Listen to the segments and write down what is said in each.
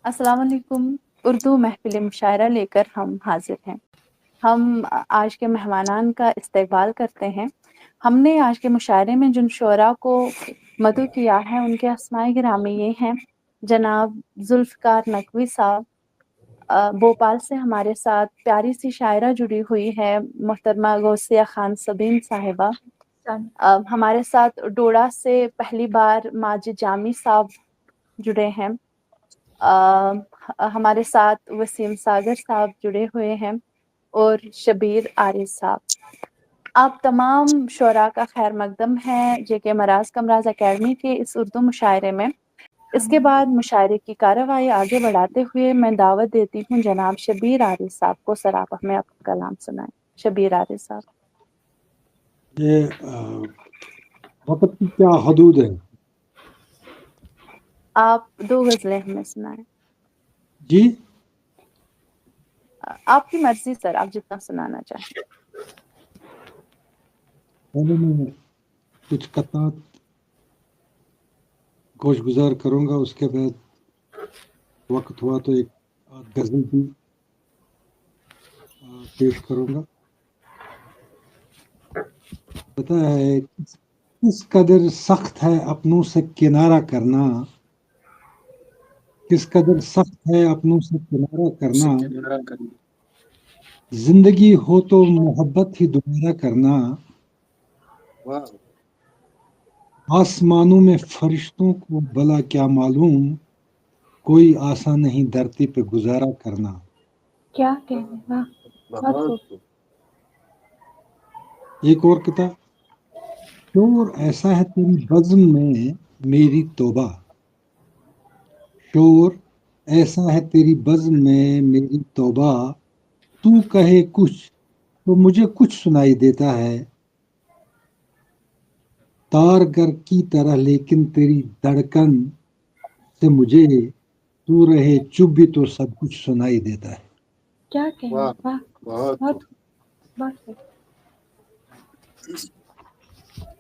السلام علیکم۔ اردو محفل مشاعرہ لے کر ہم حاضر ہیں۔ ہم آج کے مہمانان کا استقبال کرتے ہیں۔ ہم نے آج کے مشاعرے میں جن شعراء کو مدعو کیا ہے ان کے اسماء گرامی یہ ہیں: جناب ذوالفقار نقوی صاحب، بھوپال سے ہمارے ساتھ پیاری سی شاعرہ جڑی ہوئی ہے محترمہ غوثیہ خان سبین صاحبہ۔ ہمارے ساتھ ڈوڑا سے پہلی بار ماجد جامی صاحب جڑے ہیں۔ ہمارے ساتھ وسیم ساگر صاحب جڑے ہوئے ہیں اور شبیر عارض صاحب۔ آپ تمام شعراء کا خیر مقدم ہے جے کے مراز کمراز اکیڈمی کے اس اردو مشاعرے میں۔ اس کے بعد مشاعرے کی کارروائی آگے بڑھاتے ہوئے میں دعوت دیتی ہوں جناب شبیر عارض صاحب کو سراپا میں اپنا کلام سنائیں۔ شبیر عارض صاحب۔ یہ وقت کی کیا حدود ہے؟ آپ 2 غزلیں ہمیں سنائیں۔ جی آپ کی مرضی سر، آپ جتنا سنانا چاہیں۔ پہلے میں کچھ قطعات گوش گزار کروں گا، اس کے بعد وقت ہوا تو ایک غزل بھی پیش کروں گا۔ پتہ ہے کس قدر سخت ہے اپنوں سے کنارہ کرنا، کس قدر سخت ہے اپنوں سے کنارہ کرنا، زندگی ہو تو محبت ہی دوبارہ کرنا، آسمانوں میں فرشتوں کو بھلا کیا معلوم، کوئی آسان نہیں دھرتی پہ گزارا کرنا۔ کیا کہنے، بہت ایک اور کتاب، شور ایسا ہے تیری بزم میں میری توبہ، شور ایسا ہے تیری بزم میں میری توبہ، تو کہے کچھ تو مجھے کچھ سنائی دیتا ہے، تارگر کی طرح لیکن تیری دھڑکن سے مجھے تو رہے چپ بھی تو سب کچھ سنائی دیتا ہے۔ کیا کہنے، بہت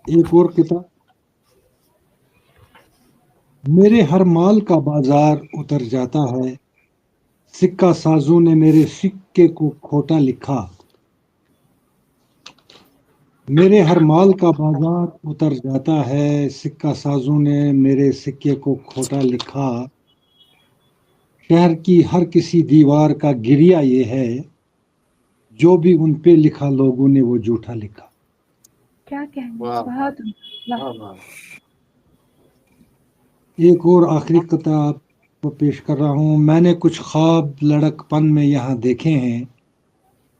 ایک اور کتاب، میرے ہر مال کا بازار اتر جاتا ہے، سکہ سازوں نے میرے سکے کو کھوٹا لکھا، میرے ہر مال کا بازار اتر جاتا ہے، سکہ سازوں نے میرے سکے کو کھوٹا لکھا، شہر کی ہر کسی دیوار کا گریا یہ ہے، جو بھی ان پہ لکھا لوگوں نے وہ جھوٹا لکھا۔ کیا کہنے، بہت ایک اور آخری کتاب کو پیش کر رہا ہوں، میں نے کچھ خواب لڑک پن میں یہاں دیکھے ہیں،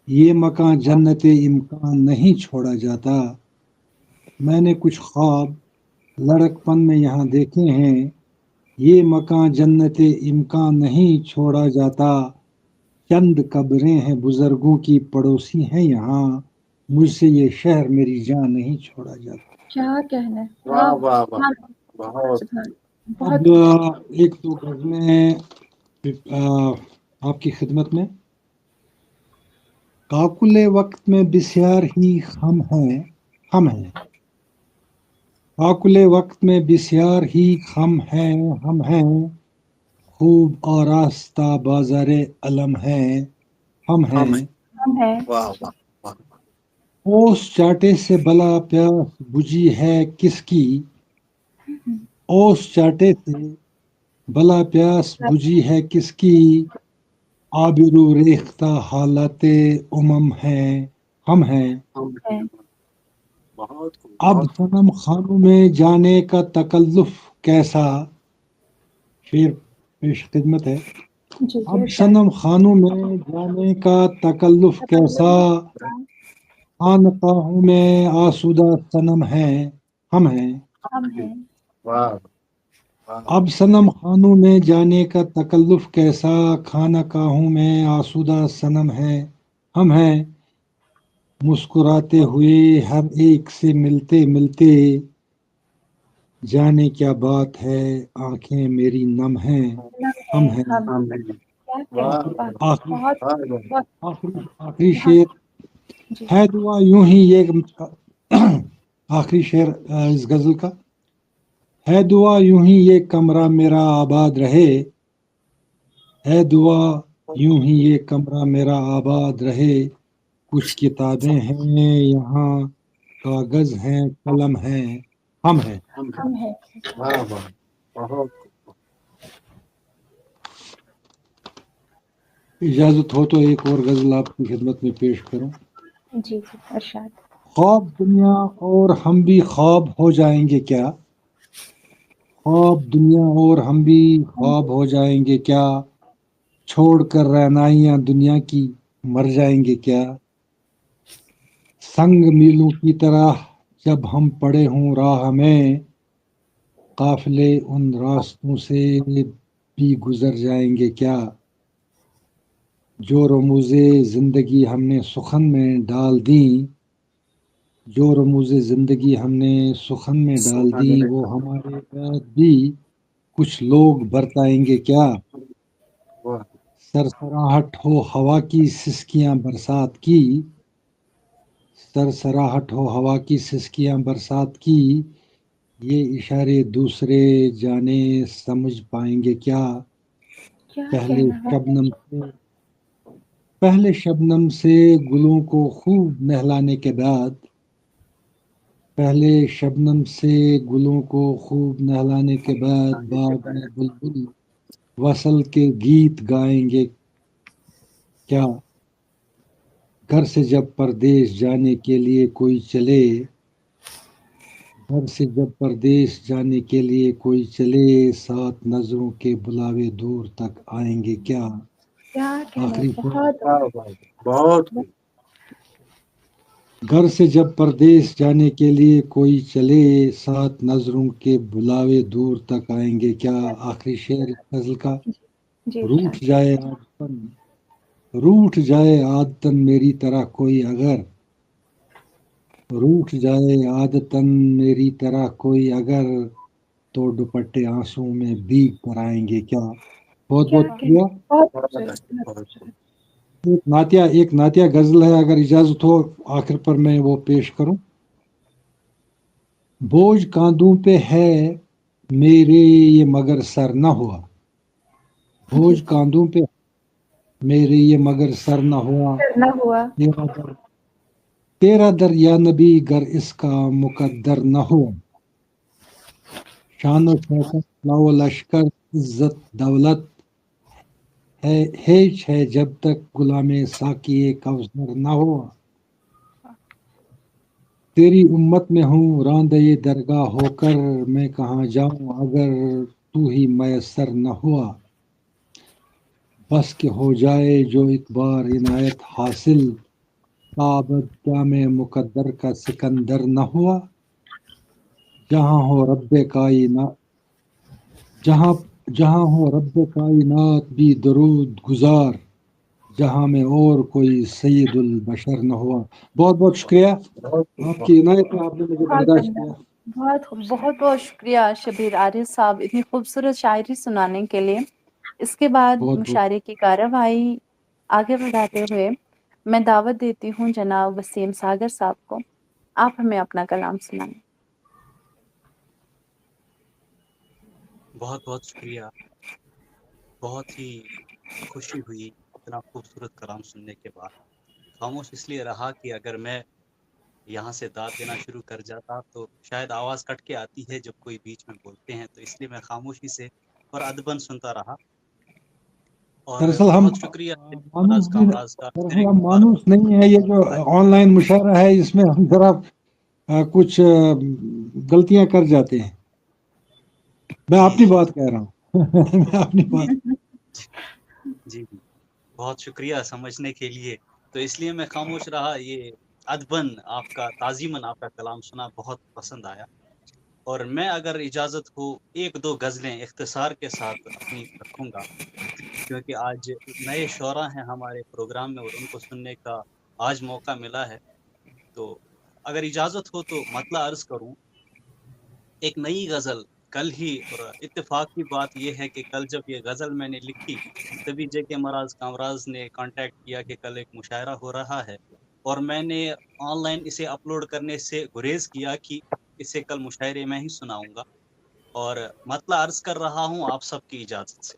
یہ مکان جنت امکان نہیں چھوڑا جاتا، میں نے کچھ خواب لڑک پن میں یہاں دیکھے ہیں، یہ مکان جنت امکان نہیں چھوڑا جاتا، چند قبریں ہیں بزرگوں کی پڑوسی ہیں یہاں، مجھ سے یہ شہر میری جان نہیں چھوڑا جاتا۔ کیا کہنے، اب ایک دو غزلیں آپ کی خدمت میں۔ کاکل وقت میں بسیار ہی ہم ہیں، کاکل وقت میں بسیار ہی ہم ہیں، خوب آراستہ بازار علم ہیں، ہم ہیں، اوس چاٹے سے بلا پیاس بجھی ہے کس کی، اوس چاٹے سے بلا پیاس بجھی ہے کس کی، آبرو ریختہ حالت امم ہیں، ہم ہیں، اب صنم خانوں میں جانے کا تکلف کیسا، شعر پیش خدمت ہے، اب صنم خانوں میں جانے کا تکلف کیسا، خانقاہوں میں آسودہ صنم ہیں، ہم ہیں، اب صنم خانوں میں جانے کا تکلف کیسا، خانقاہوں میں آسودہ صنم ہے، ہم ہیں، مسکراتے ہوئے ہر ایک سے ملتے ملتے، جانے کیا بات ہے آنکھیں میری نم ہیں، ہم ہیں۔ آخری شعر ہے دعا یوں ہی، یہ آخری شعر اس غزل کا ہے، دعا یوں ہی یہ کمرہ میرا آباد رہے، ہے دعا یوں ہی یہ کمرہ میرا آباد رہے، کچھ کتابیں ہیں یہاں، کاغذ ہیں، قلم ہیں، ہم ہیں۔ ہم ہے۔ واہ واہ، بہت اجازت ہو تو ایک اور غزل آپ کی خدمت میں پیش کروں۔ جی جی ارشاد۔ خواب دنیا اور ہم بھی خواب ہو جائیں گے کیا، خواب دنیا اور ہم بھی خواب ہو جائیں گے کیا، چھوڑ کر رعنائیاں دنیا کی مر جائیں گے کیا، سنگ میلوں کی طرح جب ہم پڑے ہوں راہ میں، قافلے ان راستوں سے بھی گزر جائیں گے کیا، جو رموزے زندگی ہم نے سخن میں ڈال دیں، جو رموز زندگی ہم نے سخن میں ڈال دی، وہ ہمارے بعد بھی کچھ لوگ برتائیں گے کیا، واہ، سرسراہٹ ہو ہوا کی سسکیاں برسات کی، سرسراہٹ ہو ہوا کی سسکیاں برسات کی، یہ اشارے دوسرے جانے سمجھ پائیں گے کیا، کیا پہلے کہنا ہے۔ شبنم سے پہلے شبنم سے گلوں کو خوب نہلانے کے بعد، پہلے شبنم سے گلوں کو خوب نہلانے کے بعد، باغ میں بلبل وصل کے گیت گائیں گے کیا، گھر سے جب پردیس جانے کے لیے کوئی چلے، گھر سے جب پردیس جانے کے لیے کوئی چلے، سات نظروں کے بلاوے دور تک آئیں گے کیا، کیا کہنا ہے، آخری شعر۔ بہت واہ واہ، بہت خوب۔ گھر سے جب پردیس جانے کے لیے کوئی چلے، سات نظروں کے بلاوے دور تک آئیں گے کیا، آخری شعر اس غزل کا۔ جی روٹھ ارشاد۔ جائے عادتن روٹھ جائے عادتن میری طرح کوئی اگر، روٹھ جائے عادتن میری طرح کوئی اگر، تو دوپٹے آنسوں میں بھیگ کر آئیں گے کیا۔ بہت کیا بہت کہنا شکریہ۔ ہے، بہت بہت خوبصورت، اچھا، بہت بہت خوب۔ خوبصورت۔ ایک نعتیہ غزل ہے، اگر اجازت ہو آخر پر میں وہ پیش کروں۔ بوجھ کاندھوں پہ ہے میرے یہ مگر سر نہ ہوا، جی بوجھ کاندھوں پہ میرے یہ مگر سر نہ ہوا، کرنا ہوا۔ تیرا در تیرا در یا نبی گر اس کا مقدر نہ ہوا، شان و شوکت لو لشکر عزت دولت ہے ہیچ ہے جب تک غلام ساقی کوثر نہ ہوا، تیری امت میں ہوں راندہ درگاہ ہو کر، میں کہاں جاؤں اگر تو ہی میسر نہ ہوا، بس کہ ہو جائے جو ایک بار عنایت حاصل، تابد جام مقدر کا سکندر نہ ہوا، جہاں ہو رب کائنات جہاں جہاں ہو رب کائنات بھی درود گزار، جہاں میں اور کوئی سید البشر نہ ہوا۔ بہت بہت شکریہ بہت خوب، آپ کی بہت عنایت میں آپ نے مجھے بہت برداشت عمدہ، کیا۔ بہت بہت بہت شکریہ شبیر عارف صاحب اتنی خوبصورت شاعری سنانے کے لیے۔ اس کے بعد بہت بہت مشاعرے کی کارروائی آگے بڑھاتے ہوئے میں دعوت دیتی ہوں جناب وسیم ساگر صاحب کو، آپ ہمیں اپنا کلام سنائیں۔ بہت بہت شکریہ، بہت ہی خوشی ہوئی اتنا خوبصورت کلام سننے کے بعد۔ خاموش اس لیے رہا کہ اگر میں یہاں سے داد دینا شروع کر جاتا تو شاید آواز کٹ کے آتی ہے جب کوئی بیچ میں بولتے ہیں، تو اس لیے میں خاموشی سے اور ادباً سنتا رہا۔ اور دراصل ہم بہت شکریہ مانوس مراز بھی کامراز کا، پھر دراصل ایک ہم بار مانوس نہیں ہے، یہ جو آن لائن مشاعرہ ہے اس میں ہم ذرا کچھ غلطیاں کر جاتے ہیں۔ میں جی اپنی جی بات کہہ رہا ہوں میں اپنی بات جی جی، بہت شکریہ سمجھنے کے لیے۔ تو اس لیے میں خاموش رہا، یہ ادباً آپ کا تعظیماً آپ کا کلام سنا، بہت پسند آیا۔ اور میں اگر اجازت ہو ایک دو غزلیں اختصار کے ساتھ اپنی رکھوں گا، کیونکہ آج نئے شعراء ہیں ہمارے پروگرام میں اور ان کو سننے کا آج موقع ملا ہے، تو اگر اجازت ہو تو مطلع عرض کروں۔ ایک نئی غزل کل ہی، اور اتفاق کی بات یہ ہے کہ کل جب یہ غزل میں نے لکھی تبھی جے کے مراز کامراز نے کانٹیکٹ کیا کہ کل ایک مشاعرہ ہو رہا ہے، اور میں نے آن لائن اسے اپلوڈ کرنے سے گریز کیا کہ اسے کل مشاعرے میں ہی سناؤں گا، اور مطلع عرض کر رہا ہوں آپ سب کی اجازت سے۔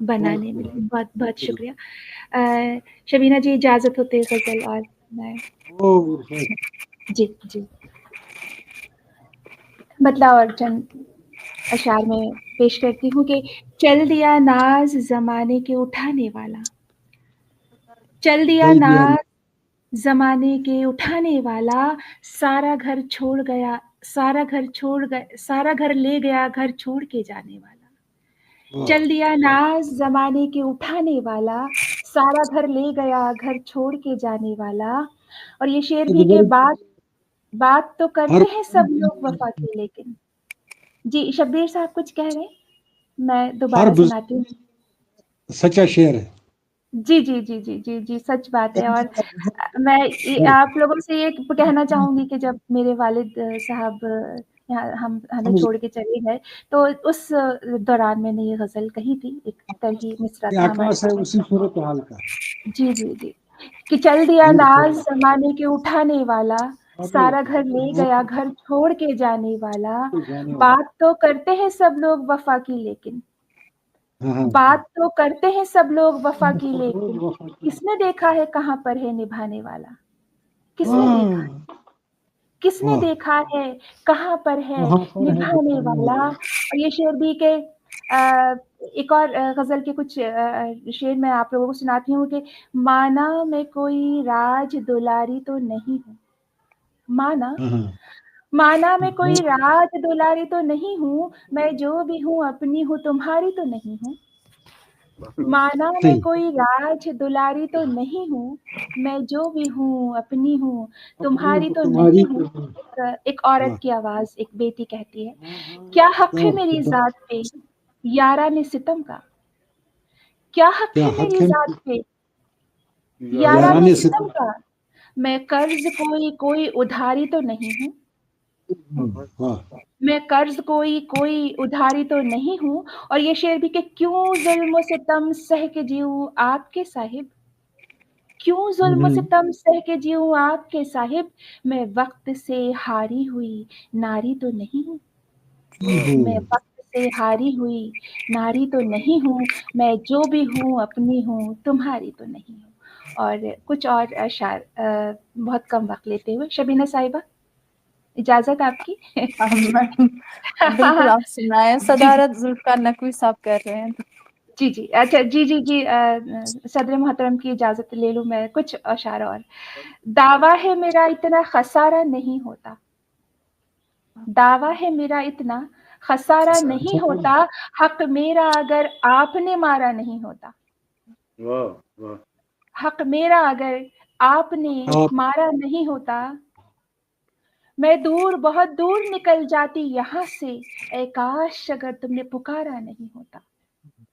بنانے میں بہت بہت شکریہ. شبینہ جی اجازت ہوتے غزل اور میں جی جی مطلب اور چند اشعار میں پیش کرتی ہوں کہ چل دیا ناز زمانے کے اٹھانے والا، چل دیا ناز زمانے کے اٹھانے والا، سارا گھر چھوڑ گیا، سارا گھر لے گیا گھر چھوڑ کے جانے والا. چل دیا ناز زمانے کے اٹھانے والا، سارا گھر لے گیا گھر چھوڑ کے جانے والا. اور یہ شعر بھی کہ بات تو کرتے ہیں سب لوگ وفا کی، لیکن جی شبیر صاحب کچھ کہہ رہے ہیں، میں دوبارہ سناتی ہوں. سچا شعر ہے. جی جی جی جی جی جی سچ بات ہے. اور میں آپ لوگوں سے یہ کہنا چاہوں گی کہ جب میرے والد صاحب ہمیں چھوڑ کے چلے گئے تو اس دوران میں نے یہ غزل کہی تھی. ایک طرحی مصرع تھا ہمارے آکاش ہے اسی صورتحال کا. جی جی جی کہ چل دیا ناز زمانے کے اٹھانے والا، سارا گھر لے گیا گھر چھوڑ کے جانے والا. بات تو کرتے ہیں سب لوگ وفا کی، لیکن بات تو کرتے ہیں سب لوگ وفا کی، لیکن کس نے دیکھا ہے کہاں پر ہے نبھانے والا؟ کس نے دیکھا، کس نے دیکھا ہے کہاں پر ہے نبھانے والا؟ اور یہ شعر بھی کہ ایک اور غزل کے کچھ شعر میں آپ لوگوں کو سناتی ہوں کہ مانا میں کوئی راج دلاری تو نہیں ہوں، مانا میں کوئی راج دلاری تو نہیں ہوں، میں جو بھی ہوں اپنی ہوں تمہاری تو نہیں ہوں. مانا میں کوئی راج دلاری تو نہیں ہوں، میں جو بھی ہوں اپنی ہوں تمہاری تو نہیں ہوں. ایک عورت کی آواز، ایک بیٹی کہتی ہے کیا حق ہے میری ذات پہ یاران ستم کا، کیا حق ہے میری ذات پہ یاران ستم کا، میں قرض کوئی ادھاری تو نہیں ہوں، میں قرض کوئی ادھاری تو نہیں ہوں. اور یہ شعر بھی کہ کیوں ظلم و ستم سہ کے جیوں آپ کے صاحب، کیوں ظلم و ستم سہ کے جیوں آپ کے صاحب، میں وقت سے ہاری ہوئی ناری تو نہیں ہوں، میں وقت سے ہاری ہوئی ناری تو نہیں ہوں، میں جو بھی ہوں اپنی ہوں تمہاری تو نہیں ہوں. اور کچھ اور اشعار بہت کم وقت لیتے ہوئے. شبینہ صاحبہ اجازت آپ کی؟ بالکل آپ سنائیں. صدارت ذوالفقار نقوی صاحب کر رہے ہیں. جی جی اچھا جی جی جی صدر محترم کی اجازت لے لوں میں. کچھ اشعار اور. دعویٰ ہے میرا اتنا خسارہ نہیں ہوتا، دعویٰ ہے میرا اتنا خسارہ نہیں ہوتا، حق میرا اگر آپ نے مارا نہیں ہوتا، حق میرا اگر آپ نے مارا نہیں ہوتا، میں دور بہت دور نکل جاتی یہاں سے، اے کاش اگر تم نے پکارا نہیں ہوتا،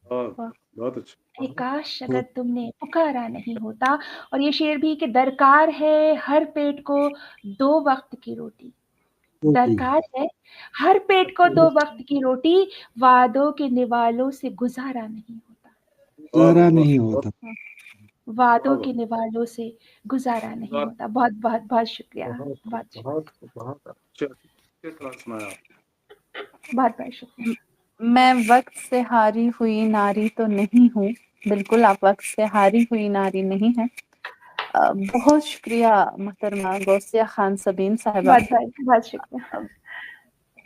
بہت اچھا. اے کاش اگر تم نے پکارا نہیں ہوتا. اور یہ شعر بھی کہ درکار ہے ہر پیٹ کو 2 وقت کی روٹی، درکار ہے ہر پیٹ کو 2 وقت کی روٹی، وعدوں کے نوالوں سے گزارا نہیں ہوتا، گزارا نہیں ہوتا. وعدوں کے نوالوں سے گزارا نہیں ہوتا. بہت بہت بہت شکریہ. بہت بہت شکریہ. میں وقت سے ہاری ہوئی ناری تو نہیں ہوں. بالکل آپ وقت سے ہاری ہوئی ناری نہیں ہیں. بہت شکریہ محترمہ غوثیہ خان سبین صاحبہ. بہت شکریہ.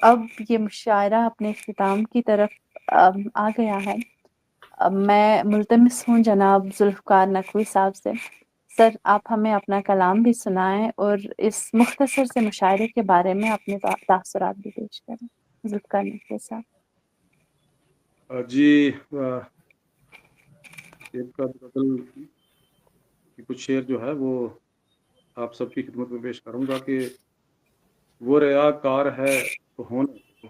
اب یہ مشاعرہ اپنے اختتام کی طرف آ گیا ہے. اب میں ملتمس ہوں جناب ذوالفقار نقوی صاحب سے، سر آپ ہمیں اپنا کلام بھی سنائیں اور اس مختصر سے مشاعرے کے بارے میں اپنے تاثرات بھی پیش کریں. ذوالفقار نقوی صاحب. جی کچھ شعر جو ہے وہ آپ سب کی خدمت میں پیش کروں گا کہ وہ ریاکار ہے تو ہونے دو،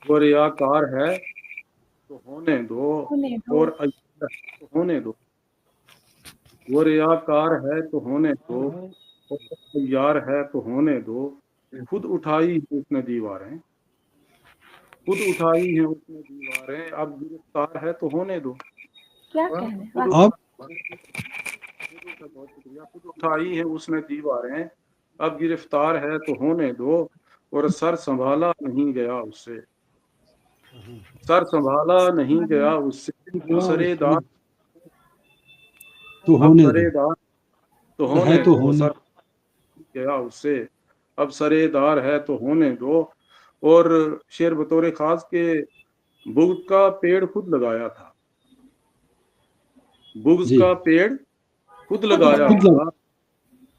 وہ ریاکار ہے تو ہونے دو، اور تو ہونے دو، وہ ریاکار ہے تو ہونے دو، اور یار ہے تو ہونے دو. خود اٹھائی ہے اس نے دیواریں، خود اٹھائی ہیں اس نے دیواریں، اب گرفتار ہے تو ہونے دو. کیا کہنے. بہت شکریہ. خود اٹھائی ہے اس نے دیواریں، اب گرفتار ہے تو ہونے دو، اور سر سنبھالا نہیں گیا اس سے. سر سنبھالا نہیں گیا اس سے اب سرے دار تو اب ہونے سرے دو، دار تو ہے ہونے تو دو ہونے سر گیا اس سے اب سرے دار ہے تو ہونے دو. اور شعر بطور خاص کے بغض کا پیڑ خود لگایا تھا، بغض جی کا پیڑ خود لگایا خود تھا،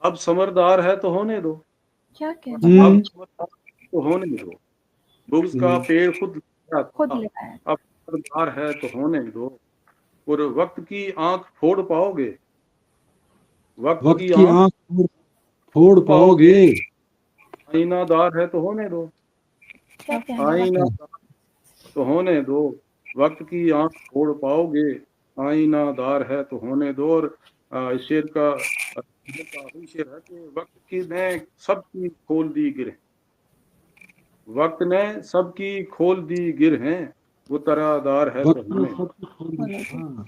اب سمردار ہے تو ہونے دو، کیا کہنا اب ہوں سمردار ہے تو ہونے دو. بغض کا پیڑ خود لگایا خود تھا، لگایا. اب سمردار ہے تو ہونے دو. اور وقت کی آنکھ پھوڑ پاؤ گے، وقت وقت کی کی آنکھ آنکھ پھوڑ پاؤ پاؤ گے، گے. آئینہ دار ہے تو ہونے دو، کیا کہنا آئینہ دار تو ہونے دو. وقت کی آنکھ پھوڑ پاؤ گے، آئینہ دار ہے تو ہونے دو. اور اس شعر کا آخری شعر ہے کہ وقت کی نے سب کی کھول دی گرہیں، وقت نے سب کی کھول دی گرہیں، وہ طرح دار ہے تو وقت ہونے میں سب کچھ کھول دیا. ہاں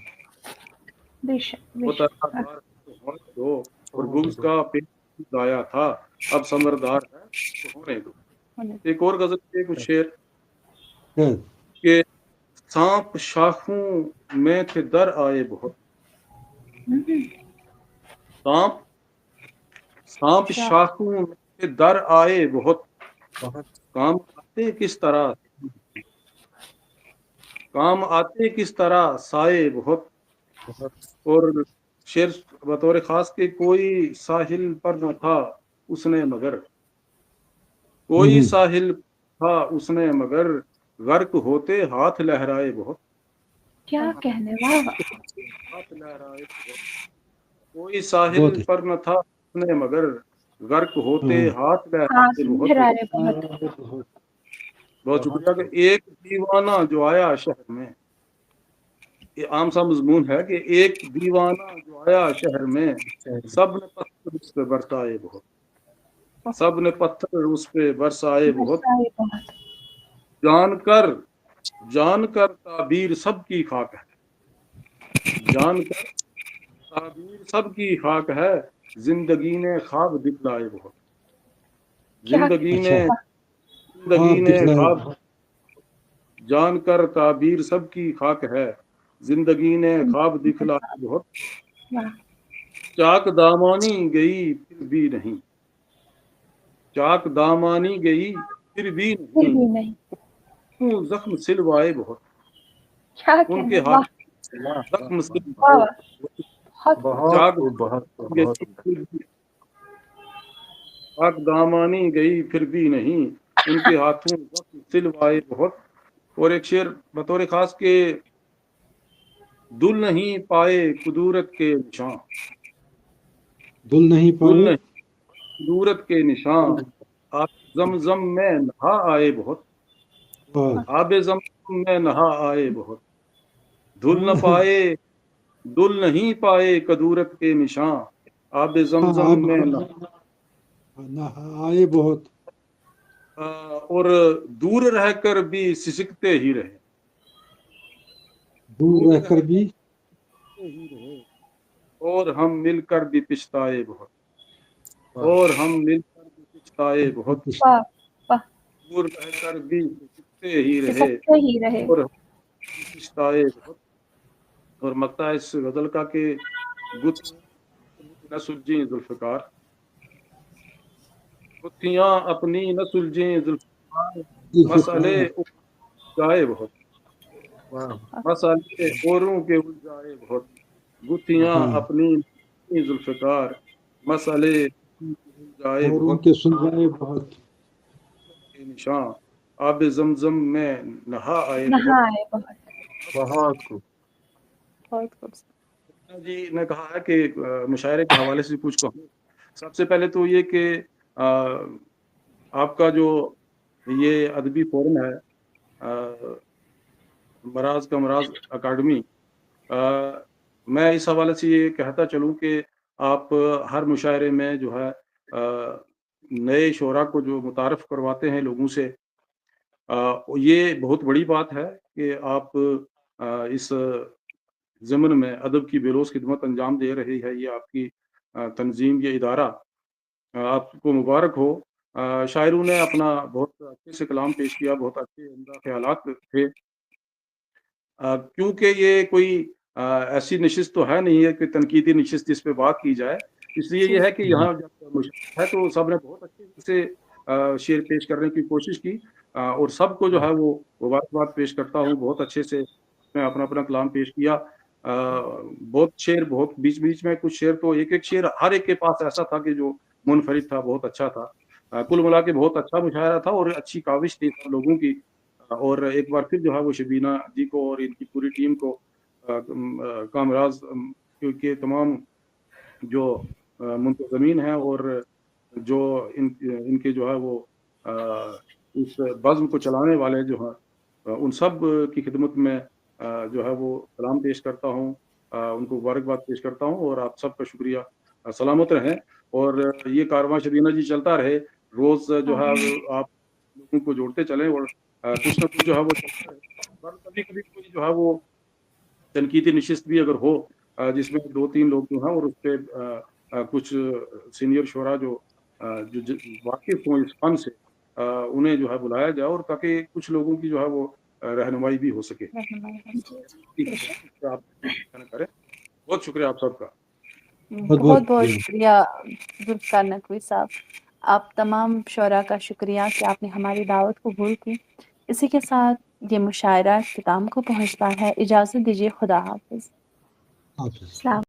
بے شک بے وہ شک. طرح دار ہے تو ہونے دو. اور بغض کا پیڑ لایا تھا، اب سمردار ہے تو ہونے دو. ایک اور غزل کے کچھ شعر خیر. کہ سانپ شاخوں میں تھے در آئے بہت، سانپ سانپ شاخوں میں تھے در آئے بہت، کام آتے کس طرح، کام آتے کس طرح سائے بہت. اور شعر بطور خاص کے کوئی ساحل پر نہ تھا اس نے مگر، کوئی ساحل تھا اس نے مگر، غرق ہوتے ہاتھ لہرائے بہت، کیا کہنے. واہ واہ. ہاتھ لہرائے بہت. کوئی ساحل بہت پر نہ تھا اس نے مگر، غرق ہوتے ہاتھ ہاتھ لہرائے بہت. لہرائے بہت. بہت شکریہ. کہ ایک دیوانہ جو آیا شہر میں، یہ عام سا مضمون ہے کہ ایک دیوانہ جو آیا شہر میں، سب نے پتھر اس پہ برسائے بہت، سب نے پتھر اس پہ برسائے بہت. برسائے بہت. جان کر تعبیر سب کی خاک ہے، جان کر تعبیر سب کی خاک ہے، زندگی نے خواب دکھلائے بہت، کیا زندگی اچھا خواب نے دکھلائے. خواب، جان کر تعبیر سب کی خاک ہے، زندگی نے خواب دکھلائے بہت. واہ. چاک دامانی گئی پھر بھی نہیں، چاک دامانی گئی پھر بھی پھر نہیں، بھی نہیں. زخم سلوائے بہت، کیا ان کہنا. کے واہ ہاتھ زخم واہ سلوائے واہ. بہت چاک چاک دامانی گئی پھر بھی نہیں، ان کے ہاتھوں زخم سلوائے بہت. اور ایک شعر بطور خاص کے دل نہیں پائے قدورت کے نشان، دل نہیں دل پائے. نہیں قدورت کے نشان، آپ زمزم میں نہا آئے بہت، آب زمزم میں نہا آئے بہت. دھل نہ پائے، دل نہیں پائے قدورت کے نشان، آب زمزم آپ میں نہ آئے بہت. اور دور رہ کر بھی سسکتے ہی رہے، دور رہ کر بھی. ہی رہے. اور ہم مل کر بھی پچھتائے بہت، اور ہم مل کر بھی پچھتائے بہت. واہ واہ. دور رہ کر بھی سسکتے ہی رہے، سکتے ہی رہے. اور ہم پچھتائے بہت. اور مقطع اس غزل کا کہ نہ سلجھیں ذوالفقار، گتھیاں اپنی نہ سلجھیں ذوالفقار، مسئلے الجھائے بہت، مسئلے اوروں کے الجھائے بہت. گتھیاں اپنی ذوالفقار، مسئلے الجھائے اور ان بہت. کے سلجھائے بہت. نشاں آب زمزم میں نہا آئے بہت. نہا آئے بہت. بہت خوب. بہت خوبصورت. جی نے کہا ہے کہ مشاعرے کے حوالے سے کچھ کہوں. سب سے پہلے تو یہ کہ آپ کا جو یہ ادبی فورم ہے مراز کا مراز اکیڈمی، میں اس حوالے سے یہ کہتا چلوں کہ آپ ہر مشاعرے میں جو ہے نئے شعراء کو جو متعارف کرواتے ہیں لوگوں سے، یہ بہت بڑی بات ہے کہ آپ اس ضمن میں ادب کی بے لوث خدمت انجام دے رہی ہے. یہ آپ کی تنظیم، یہ ادارہ، آپ کو مبارک ہو. شاعروں نے اپنا بہت اچھے سے کلام پیش کیا، بہت اچھے عمدہ خیالات تھے. کیونکہ یہ کوئی ایسی نشست تو ہے نہیں ہے کہ تنقیدی نشست جس پہ بات کی جائے، اس لیے یہ ہے کہ یہاں جب مشاعرہ ہے تو سب نے بہت اچھے سے شعر پیش کرنے کی کوشش کی، اور سب کو جو ہے وہ مبارکباد پیش کرتا ہوں، بہت اچھے سے میں اپنا اپنا کلام پیش کیا۔ بہت شعر، بہت بیچ بیچ میں کچھ شعر تو ایک ایک شعر ہر ایک کے پاس ایسا تھا کہ جو منفرد تھا، بہت اچھا تھا۔ کل ملا کے بہت اچھا مشاعرہ تھا اور اچھی کاوش تھی سب لوگوں کی، اور ایک بار پھر جو ہے وہ شبینہ جی کو اور ان کی پوری ٹیم کو، کامراز کے تمام جو منتظمین ہیں اور جو ان کے جو ہے وہ اس بزم کو چلانے والے جو ہیں، ان سب کی خدمت میں جو ہے وہ سلام پیش کرتا ہوں، ان کو مبارکباد پیش کرتا ہوں، اور آپ سب کا شکریہ۔ سلامت رہیں اور یہ کارواں شبینہ جی چلتا رہے، روز جو ہے آپ لوگوں کو جوڑتے چلیں، اور کچھ نہ کچھ جو ہے وہ چلتا رہے۔ کبھی کبھی کوئی جو ہے وہ تنقیدی نشست بھی اگر ہو جس میں 2-3 لوگ جو ہیں اور اس پہ کچھ سینئر شعراء جو واقف ہوں اس فن سے، انہیں جو ہے بلایا جائے، اور تاکہ کچھ لوگوں کی جو ہے وہ رہنمائی بھی ہو سکے۔ آپ کریں، بہت شکریہ آپ سب کا۔ بہت بہت شکریہ ذوالفقار نقوی صاحب، آپ تمام شعراء کا شکریہ کہ آپ نے ہماری دعوت قبول کی۔ اسی کے ساتھ یہ مشاعرہ اختتام کو پہنچتا ہے، اجازت دیجیے، خدا حافظ۔ حافظ۔ السلام